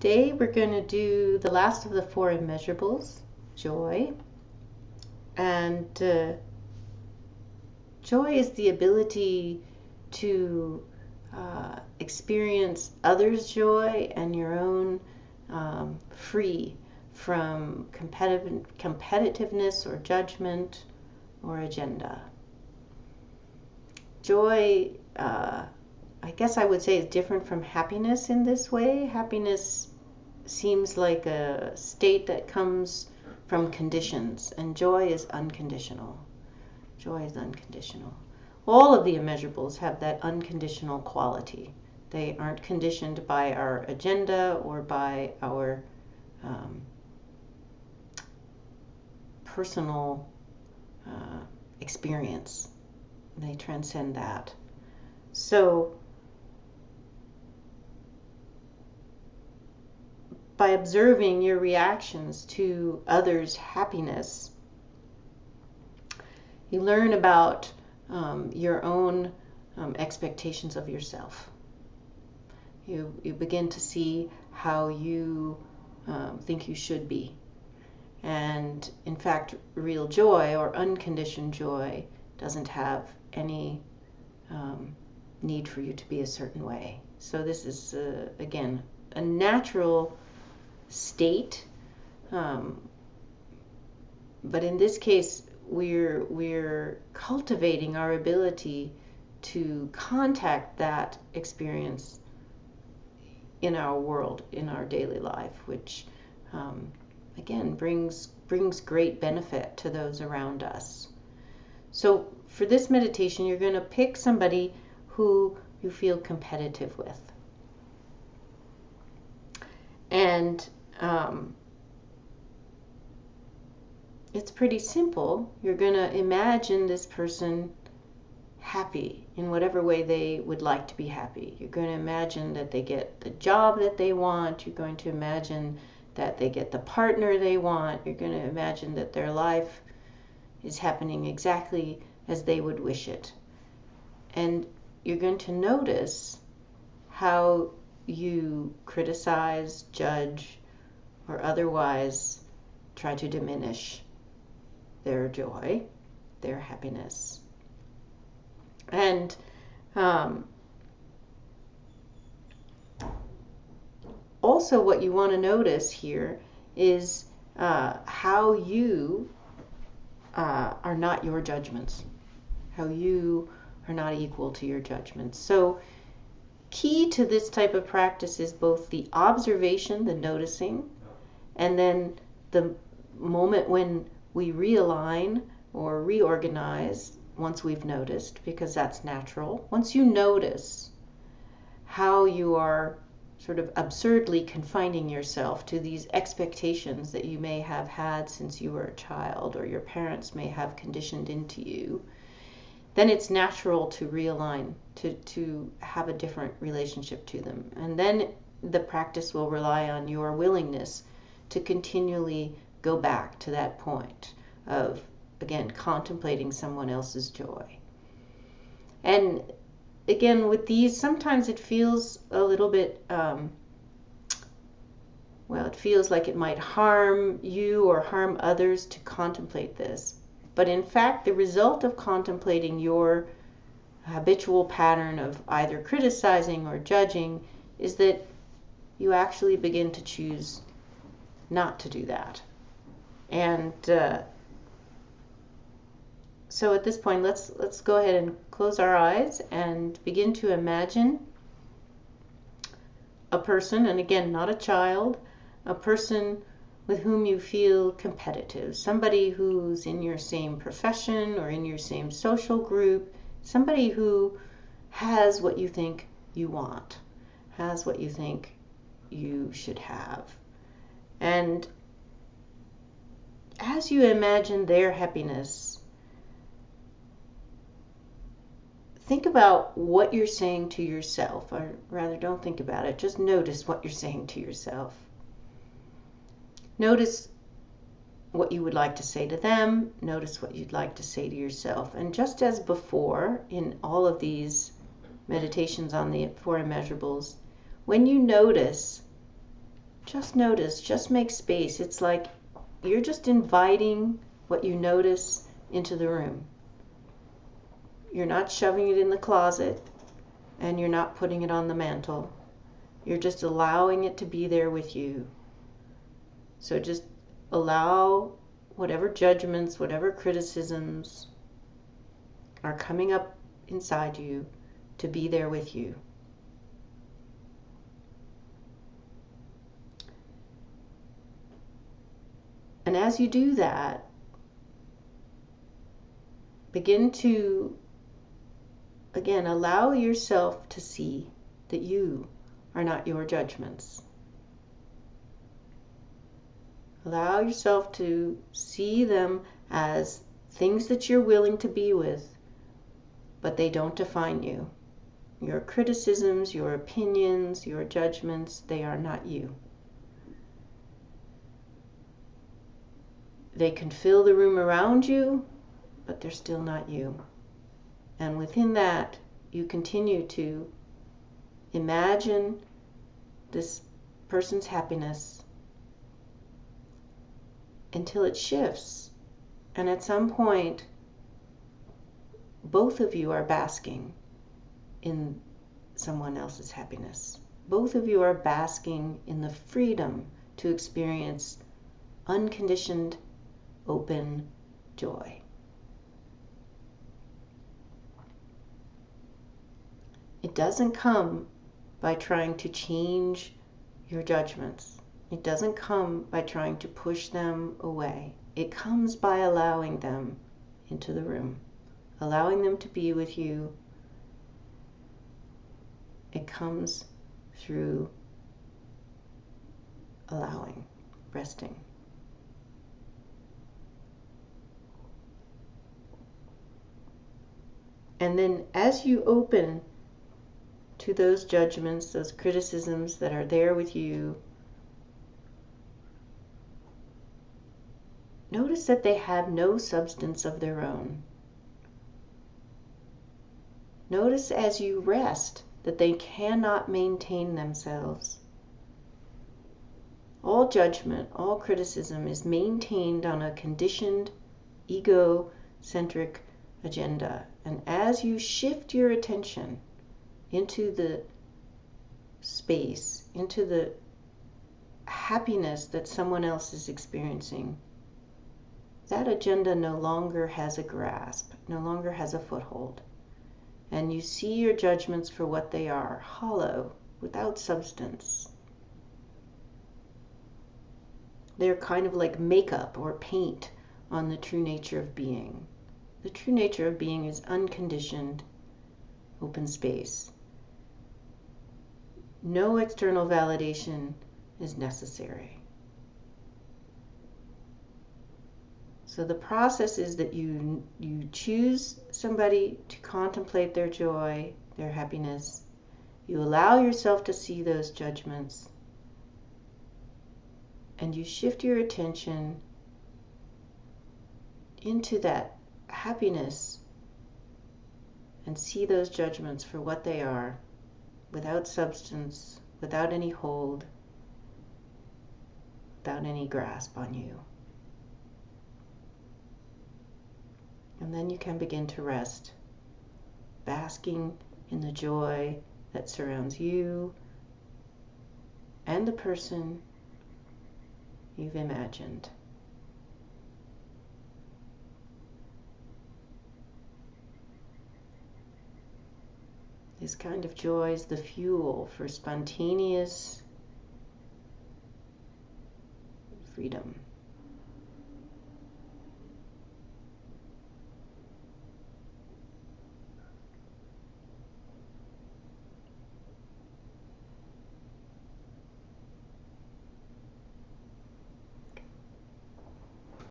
Today we're going to do the last of the four immeasurables, joy. And joy is the ability to experience others' joy and your own free from competitiveness or judgment or agenda. Joy, I guess I would say, is different from happiness in this way. Happiness seems like a state that comes from conditions, and joy is unconditional. Joy is unconditional. All of the immeasurables have that unconditional quality. They aren't conditioned by our agenda or by our personal experience. They transcend that. So, by observing your reactions to others' happiness, you learn about your own expectations of yourself. You begin to see how you think you should be. And in fact, real joy or unconditioned joy doesn't have any need for you to be a certain way. So this is, again, a natural state, but in this case we're cultivating our ability to contact that experience in our world, in our daily life, which again brings great benefit to those around us. So for this meditation, you're going to pick somebody who you feel competitive with. And it's pretty simple. You're going to imagine this person happy in whatever way they would like to be happy. You're going to imagine that they get the job that they want. You're going to imagine that they get the partner they want. You're going to imagine that their life is happening exactly as they would wish it. And you're going to notice how you criticize, judge, or otherwise try to diminish their joy, their happiness. And also what you want to notice here is how you are not your judgments, how you are not equal to your judgments. So key to this type of practice is both the observation, the noticing, and then the moment when we realign or reorganize once we've noticed, because that's natural. Once you notice how you are sort of absurdly confining yourself to these expectations that you may have had since you were a child or your parents may have conditioned into you, then it's natural to realign, to have a different relationship to them. And then the practice will rely on your willingness to continually go back to that point of, again, contemplating someone else's joy. And again, with these, sometimes it feels a little bit, it feels like it might harm you or harm others to contemplate this. But in fact, the result of contemplating your habitual pattern of either criticizing or judging is that you actually begin to choose not to do that. And so at this point, let's go ahead and close our eyes and begin to imagine a person, and again, not a child, a person with whom you feel competitive, somebody who's in your same profession or in your same social group, somebody who has what you think you want, has what you think you should have. And as you imagine their happiness, think about what you're saying to yourself, or rather, don't think about it, just notice what you're saying to yourself. Notice what you would like to say to them, notice what you'd like to say to yourself. And just as before, in all of these meditations on the Four Immeasurables, when you notice Just notice, just make space. It's like you're just inviting what you notice into the room. You're not shoving it in the closet, and you're not putting it on the mantle. You're just allowing it to be there with you. So just allow whatever judgments, whatever criticisms are coming up inside you to be there with you. And as you do that, begin to, again, allow yourself to see that you are not your judgments. Allow yourself to see them as things that you're willing to be with, but they don't define you. Your criticisms, your opinions, your judgments, they are not you. They can fill the room around you, but they're still not you. And within that, you continue to imagine this person's happiness until it shifts. And at some point, both of you are basking in someone else's happiness. Both of you are basking in the freedom to experience unconditioned, open joy. It doesn't come by trying to change your judgments. It doesn't come by trying to push them away. It comes by allowing them into the room, allowing them to be with you. It comes through allowing, resting. And then as you open to those judgments, those criticisms that are there with you, notice that they have no substance of their own. Notice as you rest that they cannot maintain themselves. All judgment, all criticism is maintained on a conditioned, ego-centric agenda. And as you shift your attention into the space, into the happiness that someone else is experiencing, that agenda no longer has a grasp, no longer has a foothold. And you see your judgments for what they are, hollow, without substance. They're kind of like makeup or paint on the true nature of being. The true nature of being is unconditioned, open space. No external validation is necessary. So the process is that you choose somebody to contemplate their joy, their happiness. You allow yourself to see those judgments. And you shift your attention into that happiness and see those judgments for what they are, without substance, without any hold, without any grasp on you. And then you can begin to rest, basking in the joy that surrounds you and the person you've imagined. This kind of joy is the fuel for spontaneous freedom.